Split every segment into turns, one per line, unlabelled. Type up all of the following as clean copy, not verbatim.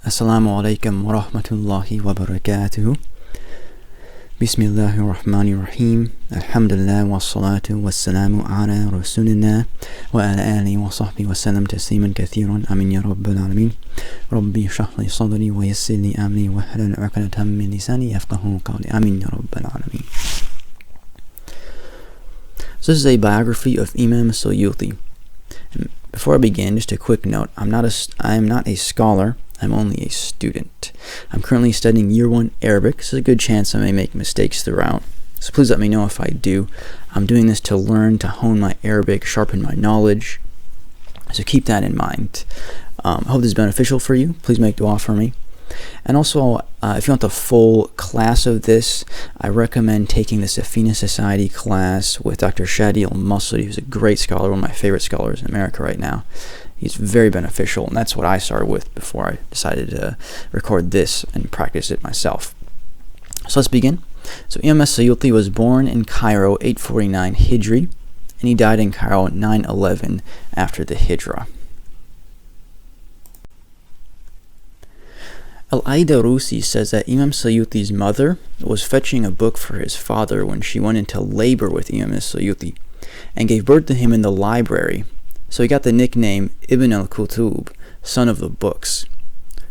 Assalamu alaikum wa rahmatullahi wa barakatuh. Bismillah ar-Rahman ar-Rahim. Alhamdulillah wa salatu wa salamu ala rasulillah wa ala alihi wa sahbihi wa sallam tasliman kathiran. Amin ya rabbal alamin. Rabbi shrah li sadri wa yassir li amri wa hlul 'uqdatam min lisani yafqahu qawli. Amin ya rabbal alamin. So this is a biography of Imam Suyuti. Before I begin, just a quick note. I am not a scholar. I'm only a student. I'm currently studying year 1 Arabic, so there's a good chance I may make mistakes throughout. So please let me know if I do. I'm doing this to learn, to hone my Arabic, sharpen my knowledge. So keep that in mind. I hope this is beneficial for you. Please make dua for me. And also, if you want the full class of this, I recommend taking the Safina Society class with Dr. Shadi al-Masri, who's a great scholar, one of my favorite scholars in America right now. He's very beneficial, and that's what I started with before I decided to record this and practice it myself. So let's begin. So Imam Suyuti was born in Cairo 849 Hijri, and he died in Cairo 911 after the Hijrah. Al-Aidarusi says that Imam Suyuti's mother was fetching a book for his father when she went into labor with Imam Suyuti and gave birth to him in the library. So he got the nickname Ibn al-Kutub, son of the books.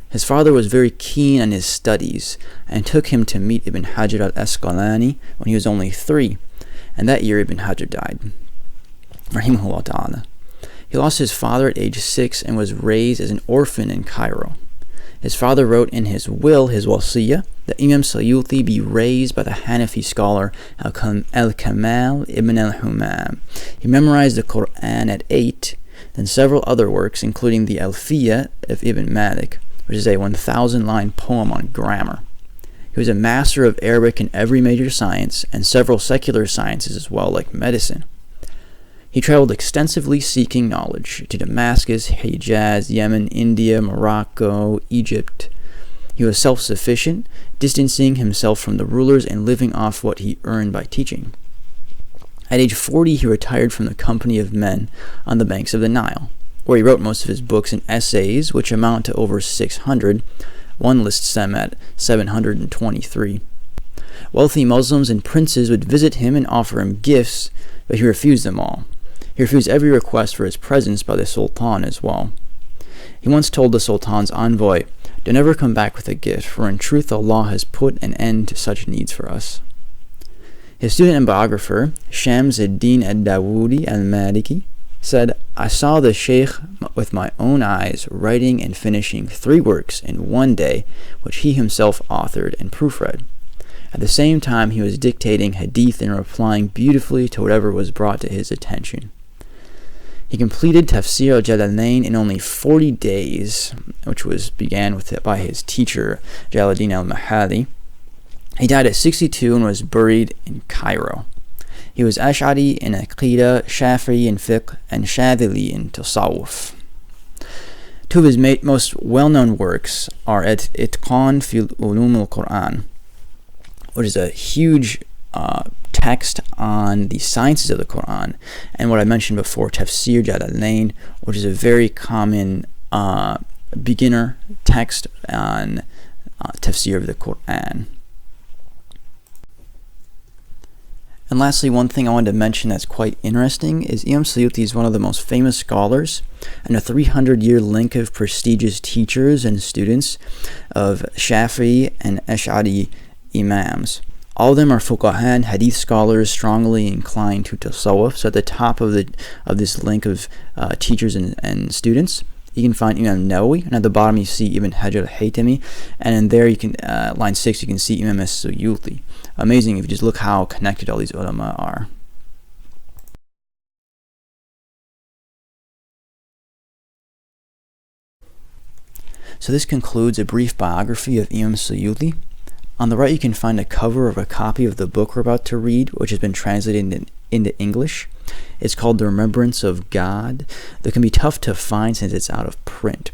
His father was very keen on his studies and took him to meet Ibn Hajar al-Asqalani when he was only 3, and that year Ibn Hajar died. Rahimahullah ta'ala. He lost his father at age 6 and was raised as an orphan in Cairo. His father wrote in his will, his wasiyah, that Imam Suyuti be raised by the Hanafi scholar al-Kamal ibn al-Humam. He memorized the Quran at 8, then several other works, including the Alfiyah of Ibn Malik, which is a 1,000-line poem on grammar. He was a master of Arabic in every major science and several secular sciences as well, like medicine. He traveled extensively seeking knowledge to Damascus, Hijaz, Yemen, India, Morocco, Egypt. He was self-sufficient, distancing himself from the rulers and living off what he earned by teaching. At age 40, he retired from the company of men on the banks of the Nile, where he wrote most of his books and essays, which amount to over 600. One lists them at 723. Wealthy Muslims and princes would visit him and offer him gifts, but he refused them all. He refused every request for his presence by the Sultan as well. He once told the Sultan's envoy, "Don't ever come back with a gift, for in truth Allah has put an end to such needs for us." His student and biographer, Shams ad-Din ad-Dawoodi al-Maliki, said, "I saw the Sheikh with my own eyes writing and finishing 3 works in one day, which he himself authored and proofread. At the same time, he was dictating hadith and replying beautifully to whatever was brought to his attention." He completed Tafsir al-Jalalain in only 40 days, which began by his teacher, Jalaluddin al-Mahali. He died at 62 and was buried in Cairo. He was Ash'ari in Aqidah, Shafi'i in Fiqh, and Shadhili in Tasawwuf. 2 of his most well-known works are Itqan fi Ulum al-Quran, which is a huge text on the sciences of the Quran, and what I mentioned before, Tafsir Jalalain, which is a very common beginner text on Tafsir of the Quran. And lastly, one thing I wanted to mention that's quite interesting is Imam Suyuti is one of the most famous scholars and a 300-year link of prestigious teachers and students of Shafi'i and Ash'ari Imams. All of them are fuqaha and hadith scholars strongly inclined to tasawwuf. So at the top of this link of teachers and students, you can find Imam Nawawi, and at the bottom you see Ibn Hajar al-Haytami, and in there you can line 6 you can see Imam Suyuti. Amazing if you just look how connected all these ulama are. So this concludes a brief biography of Imam Suyuti. On the right, you can find a cover of a copy of the book we're about to read, which has been translated into English. It's called The Remembrance of God. That can be tough to find since it's out of print.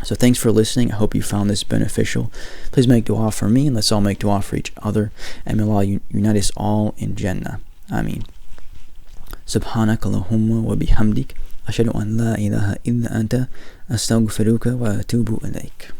So thanks for listening. I hope you found this beneficial. Please make dua for me, and let's all make dua for each other. And may Allah unite us all in Jannah. Amin. Subhanaka Allahumma wa bihamdik. Ashhadu an la ilaha illa anta. Astaghfiruka wa atubu ilayk.